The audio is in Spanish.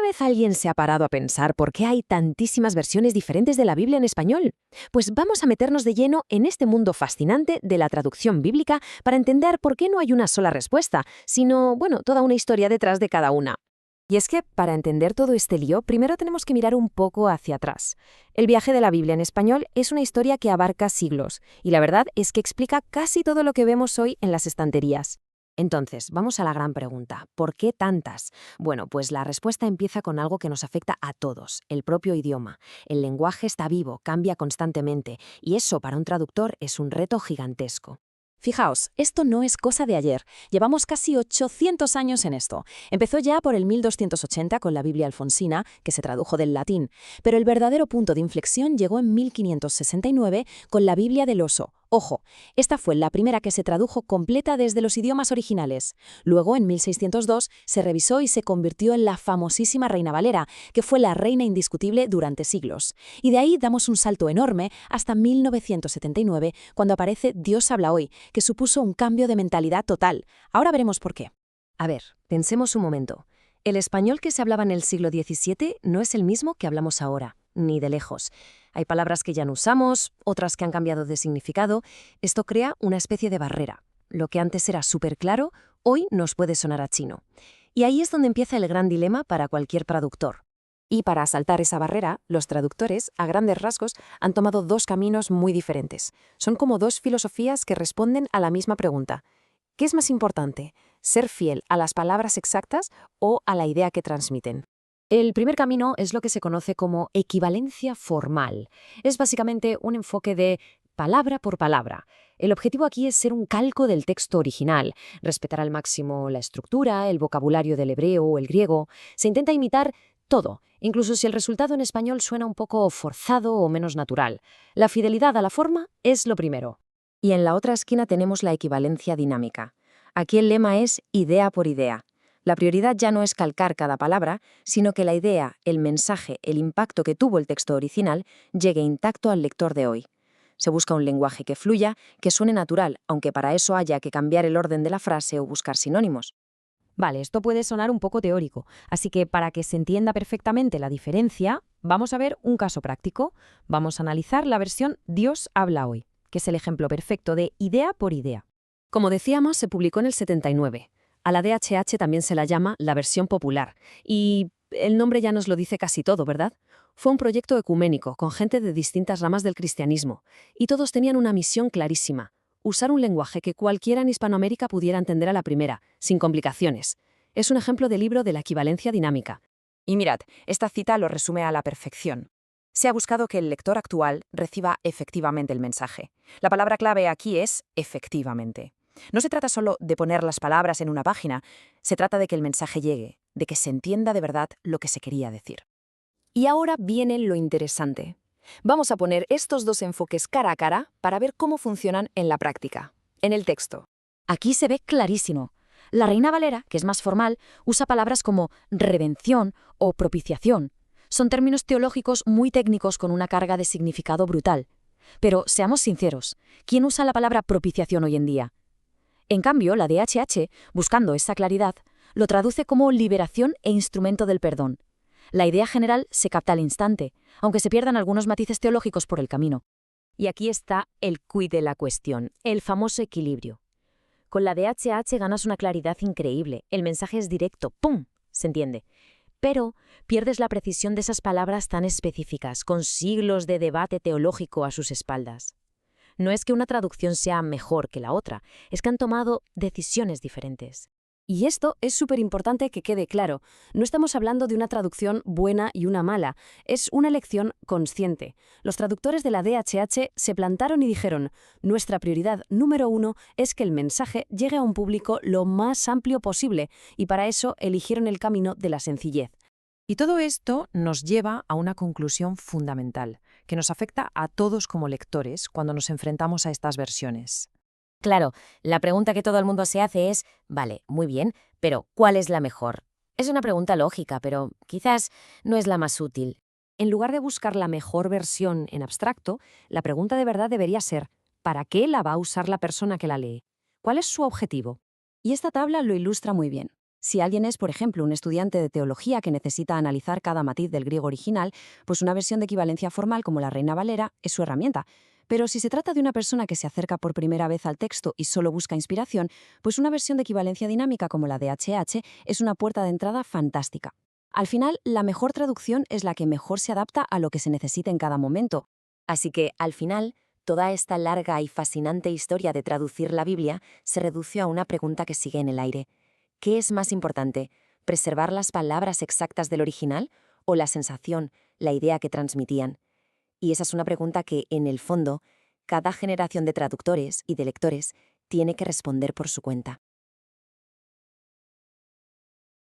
vez alguien se ha parado a pensar por qué hay tantísimas versiones diferentes de la Biblia en español? Pues vamos a meternos de lleno en este mundo fascinante de la traducción bíblica para entender por qué no hay una sola respuesta, sino, toda una historia detrás de cada una. Y es que, para entender todo este lío, primero tenemos que mirar un poco hacia atrás. El viaje de la Biblia en español es una historia que abarca siglos, y la verdad es que explica casi todo lo que vemos hoy en las estanterías. Entonces, vamos a la gran pregunta, ¿por qué tantas? Bueno, pues la respuesta empieza con algo que nos afecta a todos, el propio idioma. El lenguaje está vivo, cambia constantemente, y eso para un traductor es un reto gigantesco. Fijaos, esto no es cosa de ayer. Llevamos casi 800 años en esto. Empezó ya por el 1280 con la Biblia alfonsina, que se tradujo del latín, pero el verdadero punto de inflexión llegó en 1569 con la Biblia del Oso. Ojo, esta fue la primera que se tradujo completa desde los idiomas originales. Luego, en 1602, se revisó y se convirtió en la famosísima Reina Valera, que fue la reina indiscutible durante siglos. Y de ahí damos un salto enorme hasta 1979, cuando aparece Dios habla hoy, que supuso un cambio de mentalidad total. Ahora veremos por qué. A ver, pensemos un momento. El español que se hablaba en el siglo XVII no es el mismo que hablamos ahora, ni de lejos. Hay palabras que ya no usamos, otras que han cambiado de significado. Esto crea una especie de barrera. Lo que antes era súper claro, hoy nos puede sonar a chino. Y ahí es donde empieza el gran dilema para cualquier traductor. Y para asaltar esa barrera, los traductores, a grandes rasgos, han tomado dos caminos muy diferentes. Son como dos filosofías que responden a la misma pregunta. ¿Qué es más importante? ¿Ser fiel a las palabras exactas o a la idea que transmiten? El primer camino es lo que se conoce como equivalencia formal. Es básicamente un enfoque de palabra por palabra. El objetivo aquí es ser un calco del texto original, respetar al máximo la estructura, el vocabulario del hebreo o el griego. Se intenta imitar todo, incluso si el resultado en español suena un poco forzado o menos natural. La fidelidad a la forma es lo primero. Y en la otra esquina tenemos la equivalencia dinámica. Aquí el lema es idea por idea. La prioridad ya no es calcar cada palabra, sino que la idea, el mensaje, el impacto que tuvo el texto original llegue intacto al lector de hoy. Se busca un lenguaje que fluya, que suene natural, aunque para eso haya que cambiar el orden de la frase o buscar sinónimos. Vale, esto puede sonar un poco teórico, así que para que se entienda perfectamente la diferencia, vamos a ver un caso práctico. Vamos a analizar la versión Dios habla hoy, que es el ejemplo perfecto de idea por idea. Como decíamos, se publicó en el 79. A la DHH también se la llama la versión popular, y el nombre ya nos lo dice casi todo, ¿verdad? Fue un proyecto ecuménico, con gente de distintas ramas del cristianismo, y todos tenían una misión clarísima: usar un lenguaje que cualquiera en Hispanoamérica pudiera entender a la primera, sin complicaciones. Es un ejemplo de libro de la equivalencia dinámica. Y mirad, esta cita lo resume a la perfección. Se ha buscado que el lector actual reciba efectivamente el mensaje. La palabra clave aquí es efectivamente. No se trata solo de poner las palabras en una página, se trata de que el mensaje llegue, de que se entienda de verdad lo que se quería decir. Y ahora viene lo interesante. Vamos a poner estos dos enfoques cara a cara para ver cómo funcionan en la práctica. En el texto. Aquí se ve clarísimo. La Reina Valera, que es más formal, usa palabras como redención o propiciación. Son términos teológicos muy técnicos con una carga de significado brutal. Pero seamos sinceros, ¿quién usa la palabra propiciación hoy en día? En cambio, la DHH, buscando esa claridad, lo traduce como liberación e instrumento del perdón. La idea general se capta al instante, aunque se pierdan algunos matices teológicos por el camino. Y aquí está el quid de la cuestión, el famoso equilibrio. Con la DHH ganas una claridad increíble, el mensaje es directo, ¡pum!, se entiende. Pero pierdes la precisión de esas palabras tan específicas, con siglos de debate teológico a sus espaldas. No es que una traducción sea mejor que la otra, es que han tomado decisiones diferentes. Y esto es súper importante que quede claro. No estamos hablando de una traducción buena y una mala, es una elección consciente. Los traductores de la DHH se plantaron y dijeron: nuestra prioridad número 1 es que el mensaje llegue a un público lo más amplio posible, y para eso eligieron el camino de la sencillez. Y todo esto nos lleva a una conclusión fundamental, que nos afecta a todos como lectores cuando nos enfrentamos a estas versiones. Claro, la pregunta que todo el mundo se hace es, vale, muy bien, pero ¿cuál es la mejor? Es una pregunta lógica, pero quizás no es la más útil. En lugar de buscar la mejor versión en abstracto, la pregunta de verdad debería ser: ¿para qué la va a usar la persona que la lee? ¿Cuál es su objetivo? Y esta tabla lo ilustra muy bien. Si alguien es, por ejemplo, un estudiante de teología que necesita analizar cada matiz del griego original, pues una versión de equivalencia formal como la Reina Valera es su herramienta. Pero si se trata de una persona que se acerca por primera vez al texto y solo busca inspiración, pues una versión de equivalencia dinámica como la de HH es una puerta de entrada fantástica. Al final, la mejor traducción es la que mejor se adapta a lo que se necesite en cada momento. Así que, al final, toda esta larga y fascinante historia de traducir la Biblia se redució a una pregunta que sigue en el aire. ¿Qué es más importante, preservar las palabras exactas del original o la sensación, la idea que transmitían? Y esa es una pregunta que, en el fondo, cada generación de traductores y de lectores tiene que responder por su cuenta.